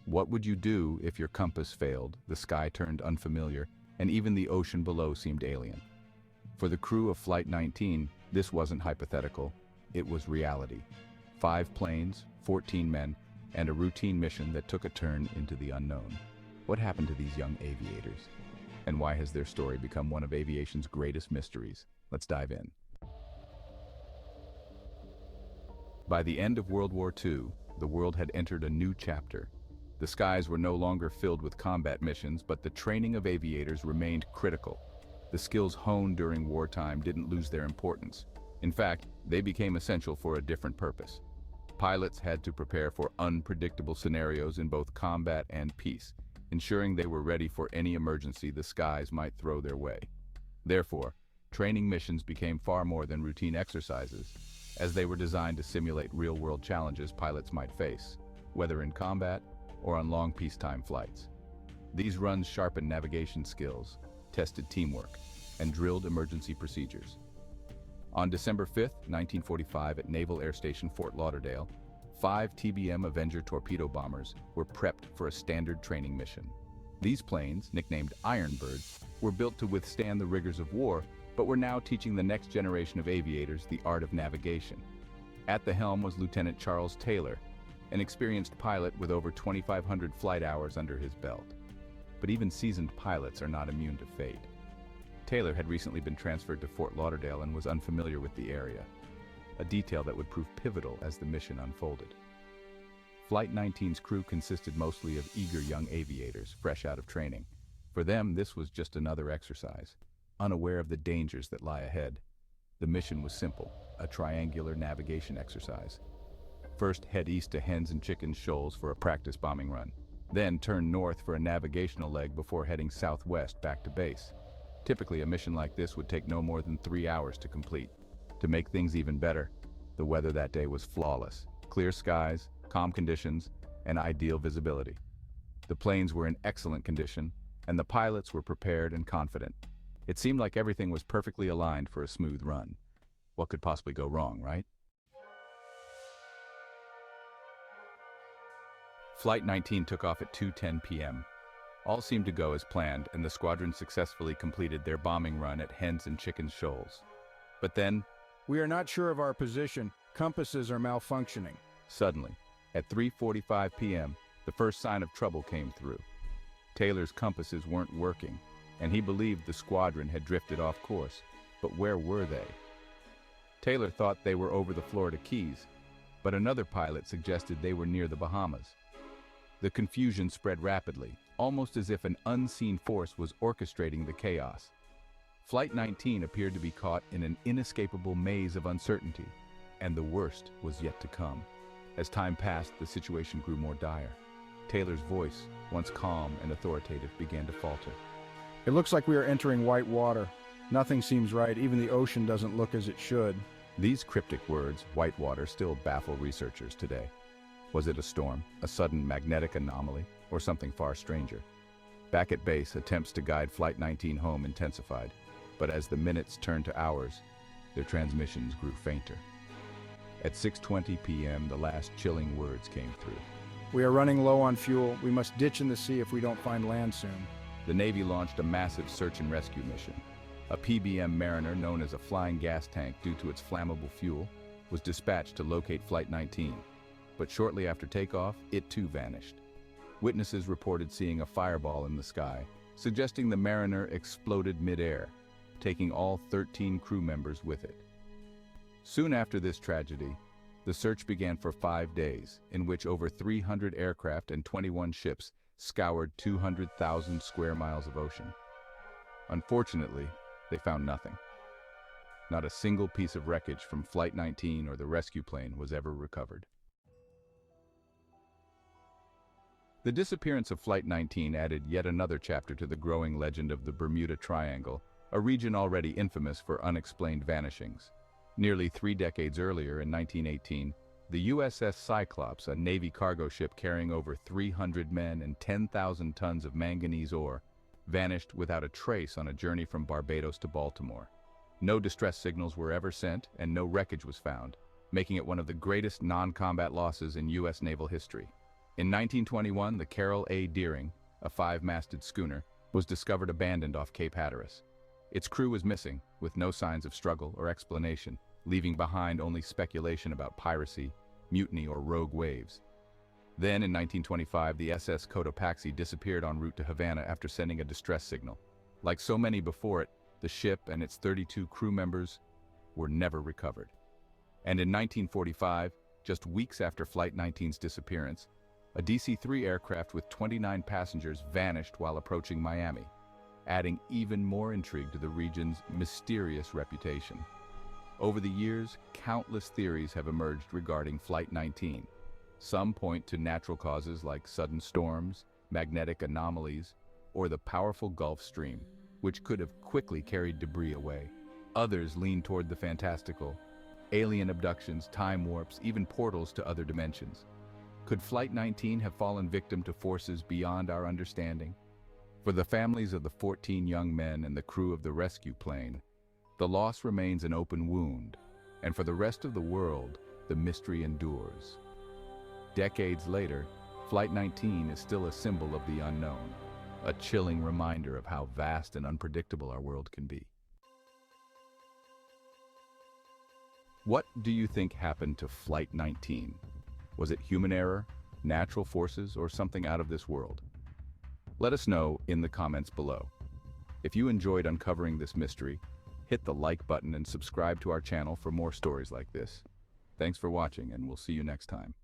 What would you do if your compass failed, the sky turned unfamiliar, and even the ocean below seemed alien? For the crew of Flight 19, this wasn't hypothetical, it was reality. 5 planes, 14 men, and a routine mission that took a turn into the unknown. What happened to these young aviators? And why has their story become one of aviation's greatest mysteries? Let's dive in. By the end of World War II, the world had entered a new chapter. The skies were no longer filled with combat missions, but the training of aviators remained critical. The skills honed during wartime didn't lose their importance. In fact, they became essential for a different purpose. Pilots had to prepare for unpredictable scenarios in both combat and peace, ensuring they were ready for any emergency the skies might throw their way. Therefore, training missions became far more than routine exercises, as they were designed to simulate real-world challenges pilots might face, whether in combat or on long peacetime flights. These runs sharpened navigation skills, tested teamwork, and drilled emergency procedures. On December 5, 1945, at Naval Air Station Fort Lauderdale, 5 TBM Avenger torpedo bombers were prepped for a standard training mission. These planes, nicknamed Iron Birds, were built to withstand the rigors of war, but were now teaching the next generation of aviators the art of navigation. At the helm was Lieutenant Charles Taylor, an experienced pilot with over 2,500 flight hours under his belt. But even seasoned pilots are not immune to fate. Taylor had recently been transferred to Fort Lauderdale and was unfamiliar with the area, a detail that would prove pivotal as the mission unfolded. Flight 19's crew consisted mostly of eager young aviators, fresh out of training. For them, this was just another exercise, unaware of the dangers that lie ahead. The mission was simple, a triangular navigation exercise. First, head east to Hens and Chickens Shoals for a practice bombing run. Then turn north for a navigational leg before heading southwest back to base. Typically, a mission like this would take no more than 3 hours to complete. To make things even better, the weather that day was flawless. Clear skies, calm conditions, and ideal visibility. The planes were in excellent condition, and the pilots were prepared and confident. It seemed like everything was perfectly aligned for a smooth run. What could possibly go wrong, right? Flight 19 took off at 2:10 p.m. All seemed to go as planned, and the squadron successfully completed their bombing run at Hens and Chickens Shoals. But then, We are not sure of our position. Compasses are malfunctioning. suddenly, at 3:45 p.m., the first sign of trouble came through. Taylor's compasses weren't working, and he believed the squadron had drifted off course. But where were they? Taylor thought they were over the Florida Keys, but another pilot suggested they were near the Bahamas. The confusion spread rapidly, almost as if an unseen force was orchestrating the chaos. Flight 19 appeared to be caught in an inescapable maze of uncertainty, and the worst was yet to come. As time passed, the situation grew more dire. Taylor's voice, once calm and authoritative, began to falter. It looks like we are entering white water. Nothing seems right. Even the ocean doesn't look as it should. These cryptic words, whitewater, still baffle researchers today. Was it a storm, a sudden magnetic anomaly, or something far stranger? Back at base, attempts to guide Flight 19 home intensified, but as the minutes turned to hours, their transmissions grew fainter. At 6:20 p.m., the last chilling words came through. We are running low on fuel. We must ditch in the sea if we don't find land soon. The Navy launched a massive search and rescue mission. A PBM Mariner, known as a flying gas tank due to its flammable fuel, was dispatched to locate Flight 19. But shortly after takeoff, it too vanished. Witnesses reported seeing a fireball in the sky, suggesting the Mariner exploded mid-air, taking all 13 crew members with it. Soon after this tragedy, the search began for 5 days, in which over 300 aircraft and 21 ships scoured 200,000 square miles of ocean. Unfortunately, they found nothing. Not a single piece of wreckage from Flight 19 or the rescue plane was ever recovered. The disappearance of Flight 19 added yet another chapter to the growing legend of the Bermuda Triangle, a region already infamous for unexplained vanishings. Nearly 3 decades earlier, in 1918, the USS Cyclops, a Navy cargo ship carrying over 300 men and 10,000 tons of manganese ore, vanished without a trace on a journey from Barbados to Baltimore. No distress signals were ever sent, and no wreckage was found, making it one of the greatest non-combat losses in U.S. naval history. In 1921, the Carroll A. Deering, a five-masted schooner, was discovered abandoned off Cape Hatteras. Its crew was missing, with no signs of struggle or explanation, leaving behind only speculation about piracy, mutiny, or rogue waves. Then, in 1925, the SS Cotopaxi disappeared en route to Havana after sending a distress signal. Like so many before it, the ship and its 32 crew members were never recovered. And in 1945, just weeks after Flight 19's disappearance, a DC-3 aircraft with 29 passengers vanished while approaching Miami, adding even more intrigue to the region's mysterious reputation. Over the years, countless theories have emerged regarding Flight 19. Some point to natural causes like sudden storms, magnetic anomalies, or the powerful Gulf Stream, which could have quickly carried debris away. Others lean toward the fantastical: alien abductions, time warps, even portals to other dimensions. Could Flight 19 have fallen victim to forces beyond our understanding? For the families of the 14 young men and the crew of the rescue plane, the loss remains an open wound, and for the rest of the world, the mystery endures. Decades later, Flight 19 is still a symbol of the unknown, a chilling reminder of how vast and unpredictable our world can be. What do you think happened to Flight 19? Was it human error, natural forces, or something out of this world? Let us know in the comments below. If you enjoyed uncovering this mystery, hit the like button and subscribe to our channel for more stories like this. Thanks for watching, and we'll see you next time.